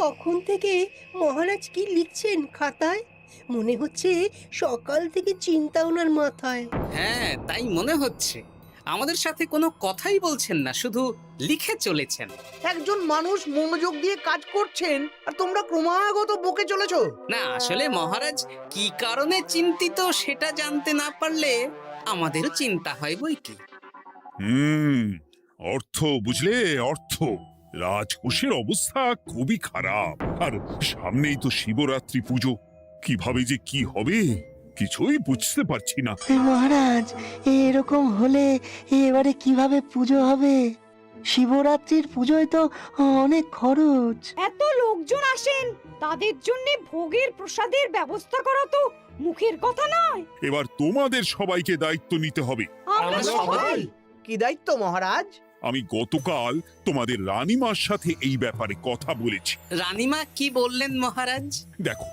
তখন থেকে মহারাজ কি লিখছেন খাতায়? মনে হচ্ছে সকাল থেকে চিন্তা ওনার মাথায়। হ্যাঁ, তাই মনে হচ্ছে। আমাদের সাথে কোনো কথাই বলছেন না, শুধু লিখে চলেছেন। একজন মানুষ মনোযোগ দিয়ে কাজ করছেন আর তোমরা ক্রমাগত বকে চলেছো। না, আসলে মহারাজ কি কারণে চিন্তিত সেটা জানতে না পারলে আমাদেরও চিন্তা হয় বই কি। হুম। অর্থ বুঝলে, অর্থ। রাজকোষের অবস্থা খুবই খারাপ। আর সামনেই তো শিবরাত্রি পুজো। কিভাবে যে কি হবে কিছুই বুঝতে পারছি না। মহারাজ, এরকম হলে এবারে কিভাবে পুজো হবে? শিবরাত্রির পুজোয় তো অনেক খরচ। এত লোকজন আসেন, তাদের জন্য ভোগের প্রসাদের ব্যবস্থা করা তো মুখের কথা নয়। এবার তোমাদের সবাইকে দায়িত্ব নিতে হবে। আমরা সবাই। কি দায়িত্ব মহারাজ? আমি গতকাল তোমাদের রানীমার সাথে এই ব্যাপারে কথা বলেছি। রানীমা কি বললেন মহারাজ? দেখো,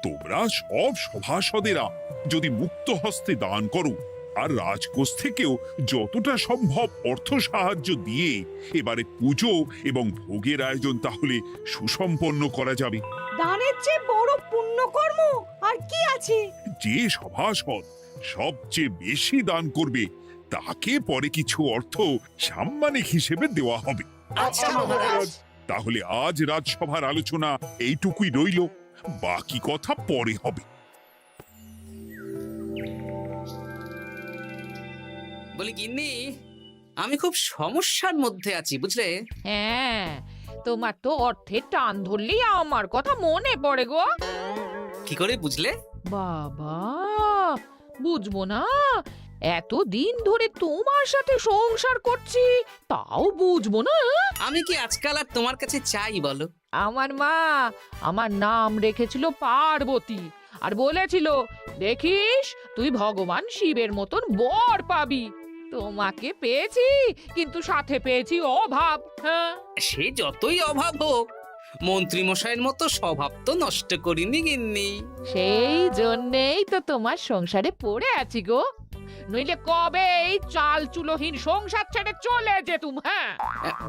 তোমরা সব সভাসদেরা যদি মুক্ত হস্তে দান করো আর রাজকোষ থেকেও যতটা সম্ভব অর্থ সাহায্য দিয়ে এবারে পুজো এবং ভোগের আয়োজন তাহলে সুসম্পন্ন করা যাবে। দানের চেয়ে বড় পুণ্যকর্ম আর কি আছে? যে সভাসদ সবচেয়ে বেশি দান করবে তাকে পরে কিছু অর্থ সাম্মানিক হিসেবে দেওয়া হবে। আচ্ছা মহারাজ। তাহলে আজ রাজসভার আলোচনা এইটুকুই রইল, বাকি কথা পরে হবে। বলি গিন্নি, আমি খুব সমস্যার মধ্যে আছি বুঝলে। হ্যাঁ, তোমার তো অর্থের টান ধরলেই আমার কথা মনে পড়ে গো। কি করে বুঝলে? বাবা, বুঝবো না? এতদিন ধরে তোমার সাথে সংসার করছি, তাও বুঝবো না? আমি কি আজকাল আর তোমার কাছে চাই বলো? আমার মা আমার নাম রেখেছিল পার্বতী, আর বলেছিল দেখিস তুই ভগবান শিবের মতন বর পাবি। তোমাকে পেয়েছি, কিন্তু সাথে পেয়েছি অভাব। হ্যাঁ, সে যতই অভাব হোক, মন্ত্রী মশাইয়ের মতো স্বভাব তো নষ্ট করিনি গিন্নি। সেই জন্যেই তো তোমার সংসারে পড়ে আছি গো, নইলে কবে এই চাল চুলোহীন সংসার ছেড়ে চলে যেতুম। হ্যাঁ,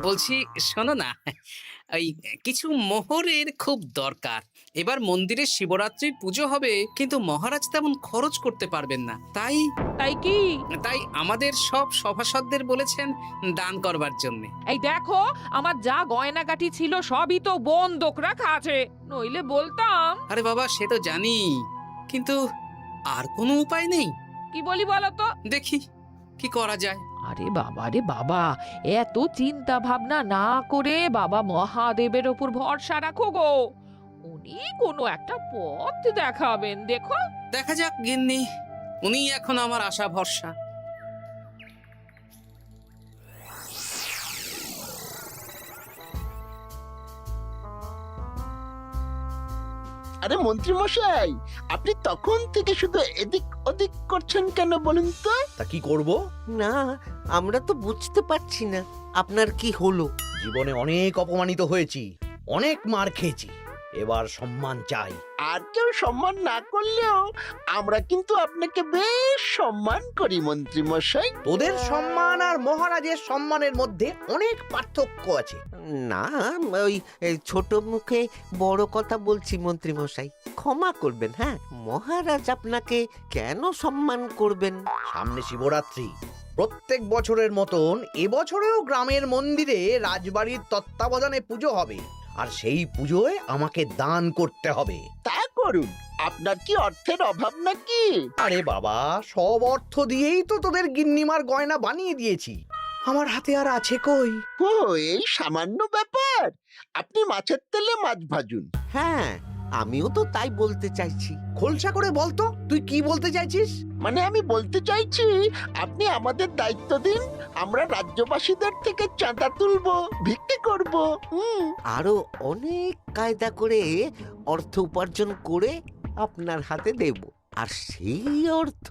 বলছি শোনো না, এই কিছু মোহরের খুব দরকার। এবার মন্দিরে শিবরাত্রির পুজো হবে, কিন্তু মহারাজ তেমন খরচ করতে পারবেন না। তাই তাই কি? তাই আমাদের সব সভাসদদের বলেছেন দান করবার জন্য। এই দেখো, আমার যা গয়নাগাটি ছিল সবই তো বন্ধক রাখা আছে, নইলে বলতাম। আরে বাবা, সে তো জানি, কিন্তু আর কোনো উপায় নেই। কি বলি বলো তো? দেখি কি করা যায়। আরে বাবা রে বাবা, এত চিন্তা ভাবনা না করে বাবা মহাদেবের ওপর ভরসা রাখো গো, উনি কোনো একটা পথ দেখাবেন। দেখো, দেখা যাক গিন্নি, উনি এখন আমার আশা ভরসা। আরে মন্ত্রী মশাই, আপনি তখন থেকে শুধু এদিক ওদিক করছেন কেন বলুন তো? তা কি করব? না, আমরা তো বুঝতে পারছি না আপনার কি হলো। জীবনে অনেক অপমানিত হয়েছি, অনেক মার খেয়েছি, এবার সম্মান চাই। আর কেউ সম্মান না করলেও আমরা কিন্তু আপনাকে বেশ সম্মান করি মন্ত্রী মশাই। তোদের সম্মান আর মহারাজের সম্মানের মধ্যে অনেক পার্থক্য আছে। না, ওই এই ছোট মুখে বড় কথা বলছি মন্ত্রী মশাই, ক্ষমা করবেন। হ্যাঁ, মহারাজ আপনাকে কেন সম্মান করবেন? সামনে শিবরাত্রি, প্রত্যেক বছরের মতন এবছরেও গ্রামের মন্দিরে রাজবাড়ির তত্ত্বাবধানে পুজো হবে, আর সেই পুজোয় আমাকে দান করতে হবে। তা করুন, আপনার কি অর্থের অভাব নাকি? আরে বাবা, সব অর্থ দিয়েই তো তোদের গিন্নিমার গয়না বানিয়ে দিয়েছি, আমার হাতে আর আছে কই? ও, এই সামান্য ব্যাপার। আপনি মাছের তেলে মাছ ভাজুন। হ্যাঁ, আমিও তো তাই বলতে চাইছি। খোলসা করে বলতো তুই কি বলতে চাইছিস? মানে আমি বলতে চাইছি, আপনি আমাদের দায়িত্ব দিন, আমরা রাজ্যবাসীদের থেকে চাঁদা তুলবো, ভিক্ষে করব। আরো অনেক কায়দা করে অর্থ উপার্জন করে আপনার হাতে দেব, আর সেই অর্থ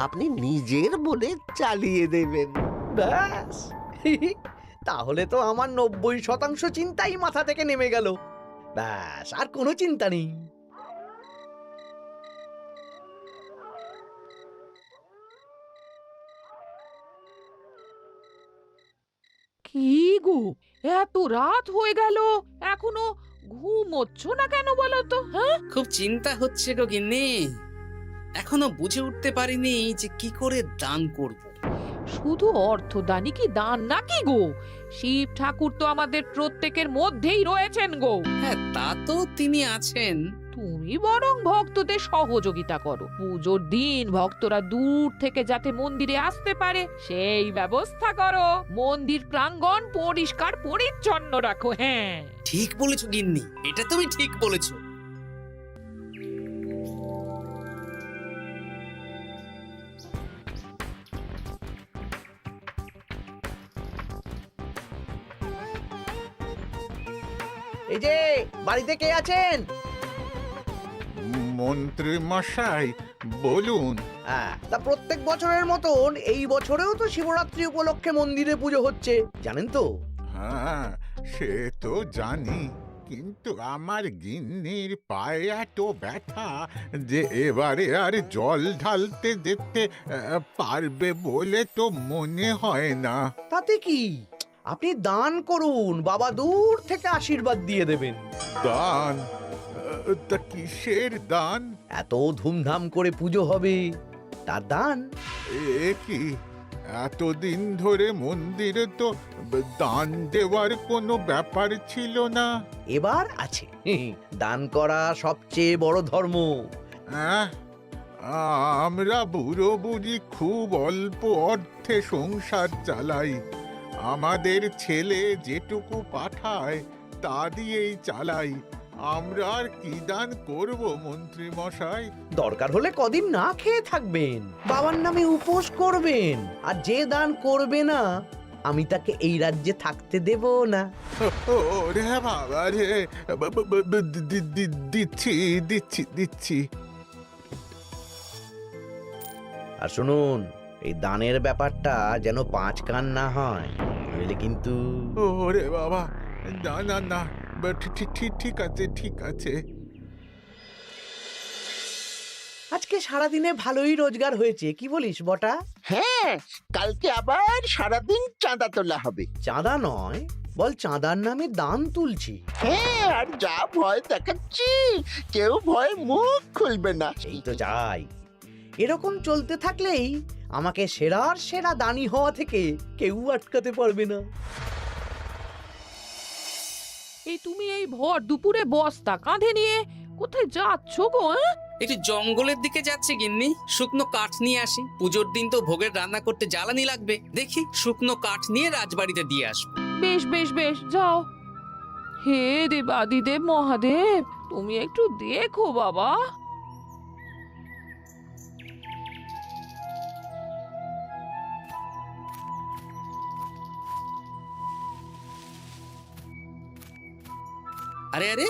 আপনি নিজের বলে চালিয়ে দেবেন। ব্যাস, তাহলে তো আমার 90% চিন্তাই মাথা থেকে নেমে গেল। ব্যাস, আর কোনো চিন্তা নেই। কি গো, এত রাত হয়ে গেল, এখনো ঘুমোচ্ছ না কেন বলো তো? হ্যাঁ, খুব চিন্তা হচ্ছে গো গিন্নি, এখনো বুঝে উঠতে পারিনি যে কি করে দান করব। শুধু অর্থদানই কি দান নাকি গো? শিব ঠাকুর তো আমাদের প্রত্যেকের মধ্যেই রয়েছেন গো। হ্যাঁ, তা তো তিনি আছেন। তুমি বরং ভক্তদের সহযোগিতা করো। পুজোর দিন ভক্তরা দূর থেকে যাতে মন্দিরে আসতে পারে সেই ব্যবস্থা করো। মন্দির প্রাঙ্গণ পরিষ্কার পরিচ্ছন্ন রাখো। হ্যাঁ, ঠিক বলেছো গিন্নি, এটা তুমি ঠিক বলেছো। এই যে বাড়িতে কে আছেন? মন্ত্রী মশাই বলুন। হ্যাঁ, তা প্রত্যেক বছরের মতন এই বছরেও তো শিবরাত্রি উপলক্ষে মন্দিরে পুজো হচ্ছে, জানেন তো? হ্যাঁ, সে তো জানি, কিন্তু আমার গিন্নির পায়ে এত ব্যথা যে এবারে আর জল ঢালতে যেতে পারবে বলে তো মনে হয় না। তাতে কি, আপনি দান করুন, বাবা দূর থেকে আশীর্বাদ দিয়ে দেবেন। দান? তা কিসের দান? এত ধুমধাম করে পুজো হবে, তার দান। এ কি, এতদিন ধরে মন্দিরে তো দান দেওয়ার কোনো ব্যাপার ছিল না। এবার আছে। দান করা সবচেয়ে বড় ধর্ম। আহ, আমরা বুড়ো বুড়ি খুব অল্প অর্থে সংসার চালাই। আমাদের ছেলে যেটুকু পাঠায় তা দিয়েই চালাই। আমরা আর কি দান করব মন্ত্রী মশাই? দরকার হলে কদিন না খেয়ে থাকবেন, বাবার নামে উপোস করবেন, আর যে দান করবে না আমি তাকে এই রাজ্যে থাকতে দেব না। ওরে বাবা রে, দিচ্ছি দিচ্ছি দিচ্ছি। আর শুনুন, এই দানের ব্যাপারটা যেন 5 কান না হয়, নইলে কিন্তু। ওরে বাবা, না না না, ঠিক আছে ঠিক আছে। আজকে সারাদিনে ভালোই রোজগার হয়েছে, কি বলিস বটা? হ্যাঁ, কালকে আবার সারাদিন চাঁদা তোলা হবে। চাঁদা নয়, বল চাঁদার নামে দান তুলছি। হ্যাঁ, আর যা ভয় দেখাচ্ছি, কেউ ভয় মুখ খুলবে না। এই তো যাই, এরকম চলতে থাকলেই আমাকে সেরার সেরা দানি হওয়া থেকে কেউ আটকাতে পারবে না। এই তুমি এই ভর দুপুরে বস্তা কাঁধে নিয়ে কোথায় যাচ্ছ গো? একটু জঙ্গলের দিকে যাচ্ছে গিন্নি, শুকনো কাঠ নিয়ে আসি। পুজোর দিন তো ভোগের রান্না করতে জ্বালানি লাগবে, দেখি শুকনো কাঠ নিয়ে রাজবাড়িতে দিয়ে আসবো। বেশ বেশ বেশ, যাও। হে দেবাদিদেব মহাদেব, তুমি একটু দেখো বাবা। আরে আরে,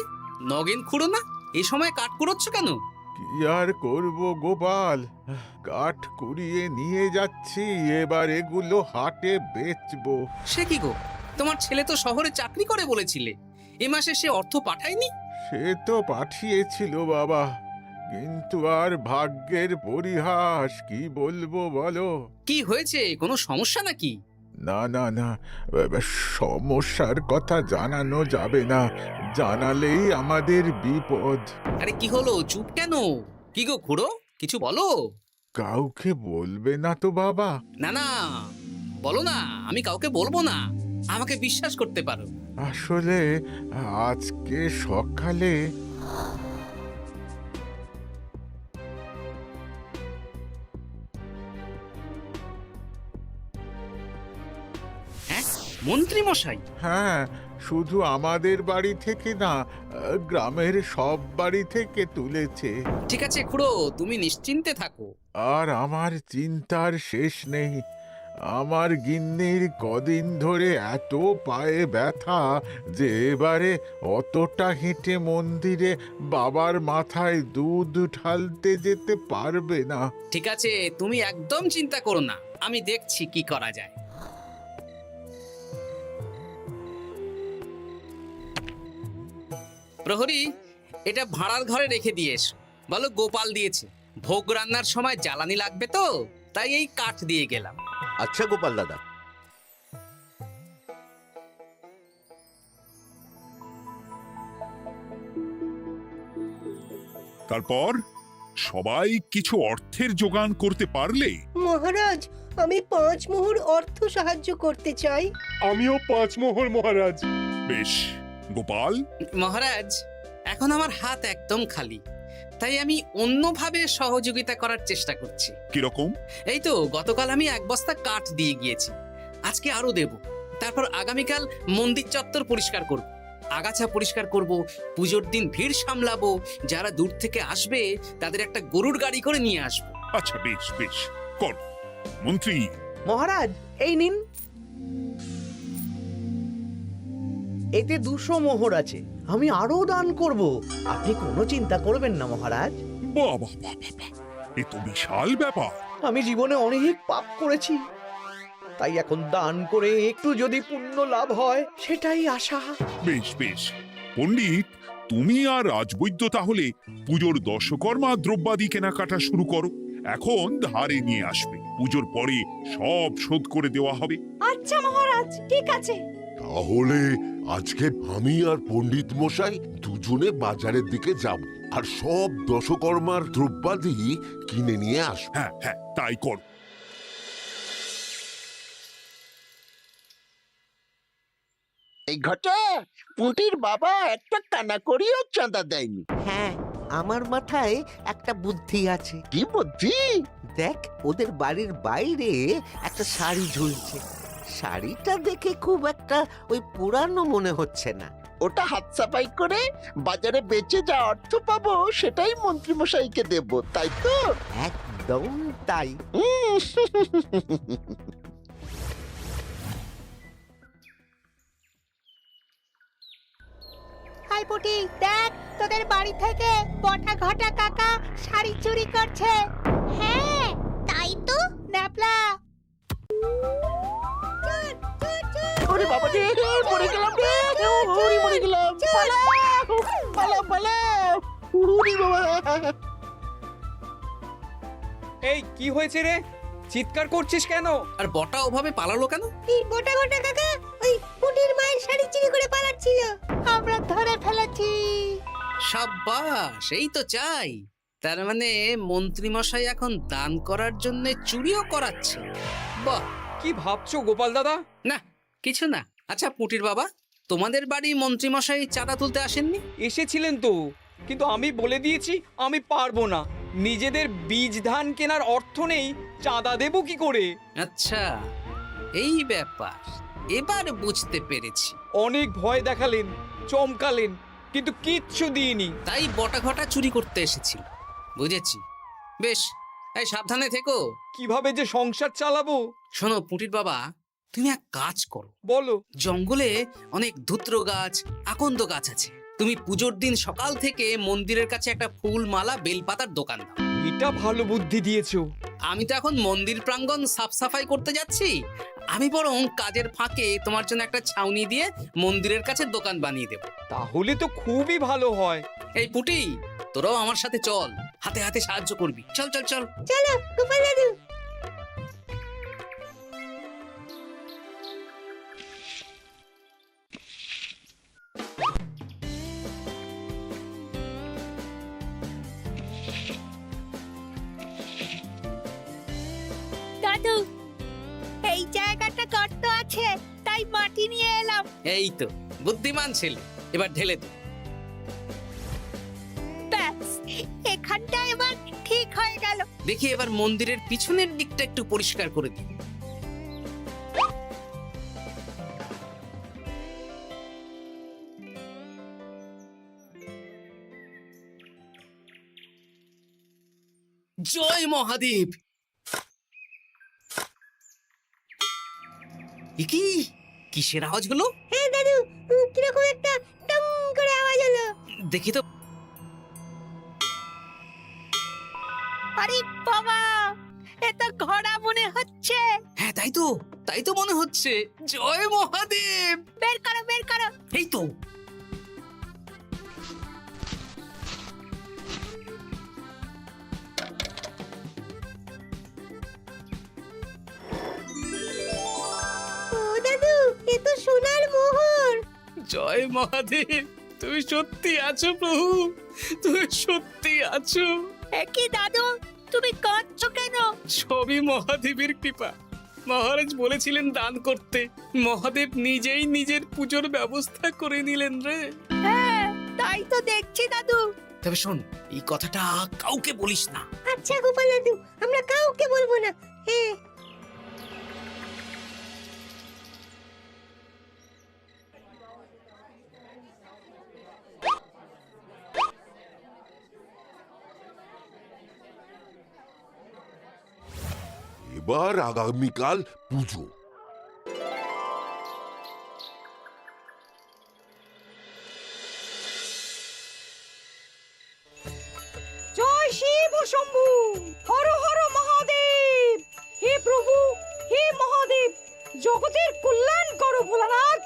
নগেন খুঁড়ো না, এই সময় কাঠ কুড়োচ্ছ কেন? কি আর করব গোপাল, কাঠ কুড়িয়ে নিয়ে যাচ্ছি, এবার এগুলো হাটে বেচবো। সে কি গো, তোমার ছেলে তো শহরে চাকরি করে বলেছিলে, এ মাসে সে অর্থ পাঠায়নি? সে তো পাঠিয়েছিল বাবা, কিন্তু আর ভাগ্যের পরিহাস, কি বলবো বলো। কি হয়েছে, কোনো সমস্যা নাকি? না না না, সমস্যার কথা জানানো যাবে না, জানালেই আমাদের বিপদ। আরে কি হলো, চুপ কেন? কি গো খুড়ো, কিছু বলো। কাউকে বলবে না তো বাবা? না না, বলো না, আমি কাউকে বলবো না, আমাকে বিশ্বাস করতে পারো। আসলে আজকে সকালে হ্যাঁ, মন্ত্রী মশাই? হ্যাঁ, শুধু আমাদের বাড়ি থেকে না, গ্রামের সব বাড়ি থেকে তুলেছে। ঠিক আছে খুড়ো, তুমি নিশ্চিন্তে থাকো। আর আমার চিন্তার শেষ নেই। আমার গিন্নির কদিন ধরে এত পায়ে ব্যথা যে এবারে অতটা হেঁটে মন্দিরে বাবার মাথায় দুধ ঢালতে যেতে পারবে না। ঠিক আছে, তুমি একদম চিন্তা করো না, আমি দেখছি কি করা যায়। প্রহরী, এটা ভাড়ার ঘরে রেখে দিয়ে এসো। বলো গোপাল দিয়েছে, ভোগ রান্নার সময় জ্বালানি লাগবে তো, তাই এই কাঠ দিয়ে গেলাম। আচ্ছা গোপাল দাদা। তারপর সবাই কিছু অর্থের যোগান করতে পারলে মহারাজ, আমি 5 মোহর অর্থ সাহায্য করতে চাই। আমিও 5 মোহর মহারাজ। বেশ। গোপাল, মহারাজ, এখন আমার হাত একদম খালি, তাই আমি অন্যভাবে সহযোগিতা করার চেষ্টা করছি। কিরকম? এই তো গতকাল আমি 1 বস্তা কাঠ দিয়ে গিয়েছি, আজকে আরো দেব। তারপর আগামীকাল মন্দির চত্বর পরিষ্কার করব, আগাছা পরিষ্কার করব, পুজোর দিন ভিড় সামলাবো, যারা দূর থেকে আসবে তাদের একটা গরুর গাড়ি করে নিয়ে আসবো। আচ্ছা, বেশ বেশ, কর। মন্ত্রী, মহারাজ, এই নিন। এতে 200 মোহর আছে, আমি আরো দান করব। আপনি কোনো চিন্তা করবেন না মহারাজ। বাহ বাহ বাহ বাহ বাহ, এ তো বিশাল ব্যাপার। আমি জীবনে অনেক পাপ করেছি, তাই এখন দান করে একটু যদি পুণ্য লাভ হয় সেটাই আশা। বেশ বেশ। পণ্ডিত, তুমি আর রাজবৈদ্য তাহলে পুজোর দশকর্মা দ্রব্যাদি কেনাকাটা শুরু করো। এখন ধারে নিয়ে আসবে, পুজোর পরে সব শোধ করে দেওয়া হবে। আচ্ছা মহারাজ, ঠিক আছে। তাহলে আজকে আমি আর পণ্ডিত মশাই দুজনে বাজারের দিকে যাব আর সব দশকর্মার দ্রব্যাদি কিনে নিয়ে আসব। হ্যাঁ হ্যাঁ, তাই কর। এই ঘটা পুঁটির বাবা একটা কানা করিও চাঁদা দেয়নি। হ্যাঁ, আমার মাথায় একটা বুদ্ধি আছে। কি বুদ্ধি? দেখ, ওদের বাড়ির বাইরে একটা শাড়ি ঝুলছে। শাড়িটা দেখে খুব একটা ওই পুরানো মনে হচ্ছে না। ওটা হাত সাফাই করে বাজারে বেচে যা অর্থ পাবো সেটাই মন্ত্রী মশাইকে দেব, তাই তো? একদম তাই। হাই পুটি, দেখ তোদের বাড়ি থেকে বটা ঘটা কাকা শাড়ি চুরি করছে। হ্যাঁ, তাই তো। ন্যাপলা, ওরে বাবা রে, মরে গেলাম রে, ওরে মরে গেলাম। পালাও পালাও পালাও, ওরে বাবা। এই কি হয়েছে রে? চিৎকার করছিস কেন? আর বটা ওভাবে পালালো কেন? এই বটা ঘটা কাকা ওই পুটির মায়ের শাড়ি চুরি করে পালাচ্ছিল, আমরা ধরে ফেলেছি। সাব্বাস, এই তো চাই। তার মানে মন্ত্রী মশাই এখন দান করার জন্য চুরিও করাচ্ছে। বাহ! কি ভাবছো গোপাল দাদা? না, কিছু না। আচ্ছা পুটির বাবা, তোমাদের বাড়ি মন্ত্রী মশাই চাঁদা তুলতে আসেননি? এসেছিলেন তো, কিন্তু আমি বলে দিয়েছি আমি পারবো না। নিজেদের বীজ ধান কেনার অর্থ নেই, চাঁদা দেবো কি করে? আচ্ছা, এই ব্যাপার, এবার বুঝতে পেরেছি। অনেক ভয় দেখালেন, চমকালেন, কিন্তু কিচ্ছু দিইনি। তাই বটা ঘটা চুরি করতে এসেছিল, বুঝেছি। বেশ, এই সাবধানে থেকো। কিভাবে যে সংসার চালাবো? শোনো পুটির বাবা, তুমি এক কাজ করো। বলো। জঙ্গলে অনেক ধুত্র গাছ, আকন্দ গাছ আছে। তুমি পুজোর দিন সকাল থেকে মন্দিরের কাছে একটা ফুল মালা বেলপাতার দোকান দাও। এটা ভালো বুদ্ধি দিয়েছো। আমি তো এখন মন্দির প্রাঙ্গণ সাফ সাফাই করতে যাচ্ছি, আমি বরং কাজের ফাঁকে তোমার জন্য একটা ছাউনি দিয়ে মন্দিরের কাছে দোকান বানিয়ে দেব। তাহলে তো খুবই ভালো হয়। এই পুটি, তোরাও আমার সাথে চল, হাতে হাতে সাহায্য করবি। চল চল চল। চলো গোপাল দাদু। দাদু, এই জায়গাটা গর্ত আছে, তাই মাটি নিয়ে এলাম। এই তো বুদ্ধিমান ছেলে, এবার ঢেলে দে। ব্যাস, এখানটা এবার ঠিক হয়ে গেল। দেখি এবার মন্দিরের পিছনের দিকটা একটু পরিষ্কার করে দিই। জয় মহাদেব। কি কিসের আওয়াজ হলো? হ্যাঁ দাদু, কিরকম একটা টং করে আওয়াজ হলো। দেখি তো। আরে বাবা, এটা ঘোড়া মনে হচ্ছে। হ্যাঁ তাই তো মনে হচ্ছে। জয় মহাদেব। বের করো বের করো। এই তো। ও দাদু, এ তো সোনার মোহর। জয় মহাদেব। তুমি সত্যি আছো প্রভু, তুমি সত্যি আছো। একই দাদু, তুমি কাঁদছো কেন? সবই মহাদেবের কৃপা। মহারাজ বলেছিলেন দান করতে, মহাদেব নিজেই নিজের পুজোর ব্যবস্থা করে নিলেন রে। হ্যাঁ, তাই তো দেখছি দাদু। তবে শোন, এই কথাটা কাউকে বলিস না। আচ্ছা গোপাল দাদু, আমরা কাউকে বলবো না। হ্যাঁ। এবার আগামীকাল পুজো। জয় শিব শম্ভু, হর হর মহাদেব। হে প্রভু, হে মহাদেব, জগতের কল্যাণ করো ভোলানাথ।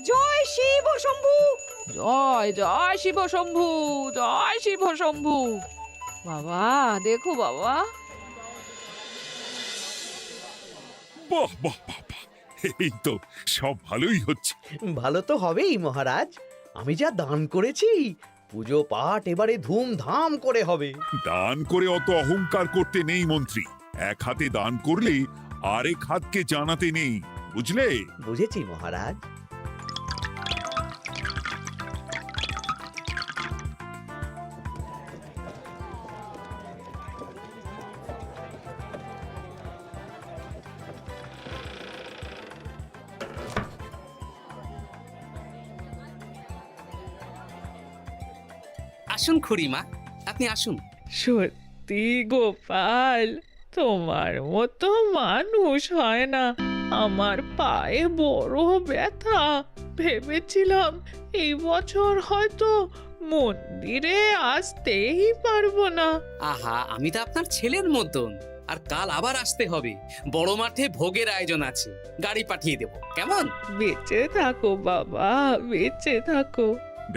জয় শিব শম্ভু। জয় জয় শিব শম্ভু, জয় শিব শম্ভু। বাবা দেখো বাবা, বাহ বাহ বাহ বাহ, এই তো সব ভালোই হচ্ছে। ভালো তো হবেই মহারাজ। আমি যা দান করেছি, পুজো পাঠ এবারে ধুমধাম করে হবে। দান করে অত অহংকার করতে নেই মন্ত্রী। এক হাতে দান করলে আরেক হাতকে জানাতে নেই, বুঝলে? বুঝেছি মহারাজ। আসুন খুড়িমা, আপনি আসুন। সত্যি গোপাল, তোমার মতো মানুষ হয় না। আমার পায়ে বড় ব্যথা, ভেবেছিলাম এই বছর হয়তো মন্দিরে আসতেই পারবো না। আহা, আমি তো আপনার ছেলের মতন। আর কাল আবার আসতে হবে, বড় মাঠে ভোগের আয়োজন আছে, গাড়ি পাঠিয়ে দেব, কেমন? বেঁচে থাকো বাবা, বেঁচে থাকো।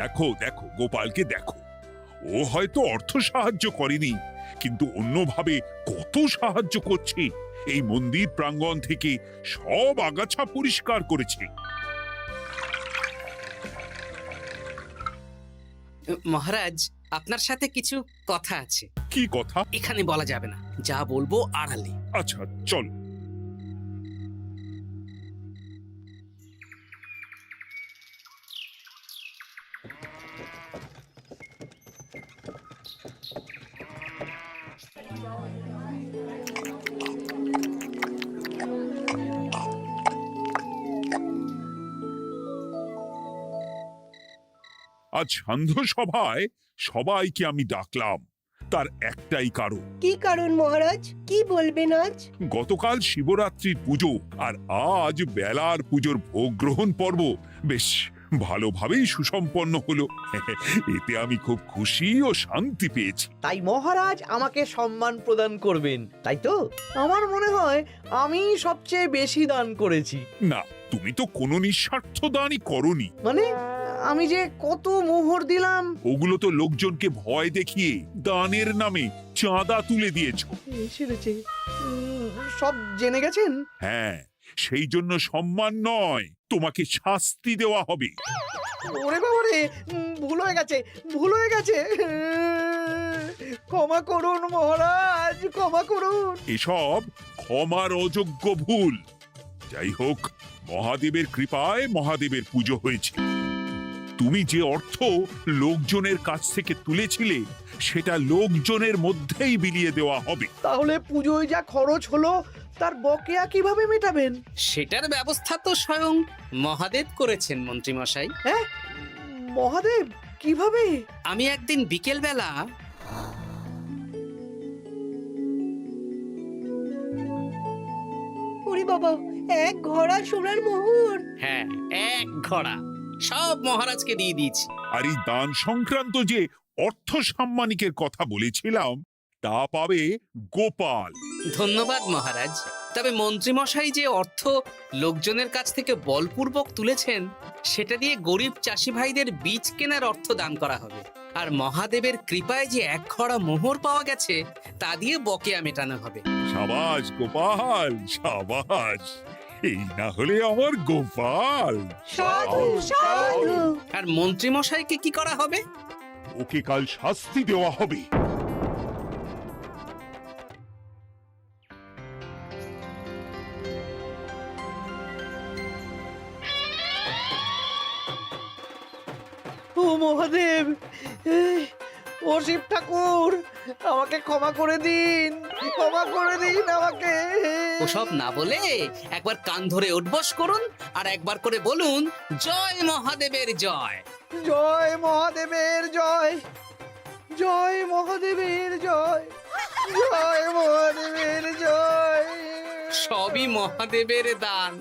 দেখো দেখো গোপালকে দেখো, ও হয়তো অর্থ সাহায্য করেনি, কিন্তু অন্যভাবে কত সাহায্য করছে। এই মন্দির প্রাঙ্গণ থেকে সব আগাছা পরিষ্কার করেছে। মহারাজ, আপনার সাথে কিছু কথা আছে। কি কথা? এখানে বলা যাবে না, যা বলবো আড়ালে। আচ্ছা চল। আজ সান্ধ্য সভায় সবাইকে আমি ডাকলাম, তার একটাই কারণ। কি কারণ মহারাজ? কি বলবেন আজ? গতকাল শিবরাত্রির পুজো আর আজ বেলার পুজোর ভোগ গ্রহণ পর্ব বেশ ভালোভাবেই সুসম্পন্ন হলো। এতে আমি খুব খুশি ও শান্তি পেয়েছি। তাই মহারাজ আমাকে সম্মান প্রদান করবেন, তাই তো? আমার মনে হয় আমি সবচেয়ে বেশি দান করেছি। না, তুমি তো কোনো নিঃস্বার্থ দানই করনি। মানে আমি যে কত মোহর দিলাম। ওগুলো তো লোকজনকে ভয় দেখিয়ে দানের নামে চাঁদা তুলে দিয়েছো। সেরেছে, সব জেনে গেছেন। হ্যাঁ, সেই জন্য সম্মান নয়, তোমাকে শাস্তি দেওয়া হবে। ওরে বাবা রে, ভুল হয়ে গেছে, ভুল হয়ে গেছে। ক্ষমা করুন মহারাজ, ক্ষমা করুন। এসব ক্ষমার অযোগ্য ভুল। যাই হোক, মহাদেবের কৃপায় মহাদেবের পুজো হয়েছে। তুমি যে অর্থ লোকজনের কাছ থেকে তুলেছিলে সেটা লোকজনের মধ্যেই বিলিয়ে দেওয়া হবে। তাহলে পুজোয় যা খরচ হলো তার বকেয়া কিভাবে মেটাবেন? সেটার ব্যবস্থা তো স্বয়ং মহাদেব করেছেন মন্ত্রী মশাই। হ্যাঁ, মহাদেব কিভাবে? আমি একদিন বিকেল বেলা ওরে বাবা, এক ঘোড়া সোনার মোহর। হ্যাঁ, এক ঘোড়া সব মহারাজকে দিয়ে দিয়েছি। আর এই দান সংক্রান্ত যে অর্থ সাম্মানিকের কথা বলেছিলাম তা পাবে গোপাল। ধন্যবাদ মহারাজ। তবে মন্ত্রী মশাই যে অর্থ লোকজনের কাছ থেকে বলপূর্বক তুলেছেন সেটা দিয়ে গরিব চাষি ভাইদের বীজ কেনার অর্থ দান করা হবে। আর মহাদেবের কৃপায় যে এক খড়া মোহর পাওয়া গেছে তা দিয়ে বকেয়া মেটানো হবে। সাবাস গোপাল, সাবাস। এই না হলে আমার গোপাল। সাধু সাধু আর মন্ত্রী মশাইকে কি করা হবে? ওকে কাল শাস্তি দেওয়া হবে। ও মহাদেব, ও শিব ঠাকুর, আমাকে ক্ষমা করে দিন, ক্ষমা করে দিন আমাকে। ওসব না বলে একবার কান ধরে উঠবস করুন আর একবার করে বলুন, জয় মহাদেবের জয়। জয় মহাদেবের জয়, জয় মহাদেবের জয়, জয় মহাদেবের জয়। সবই মহাদেবের দান।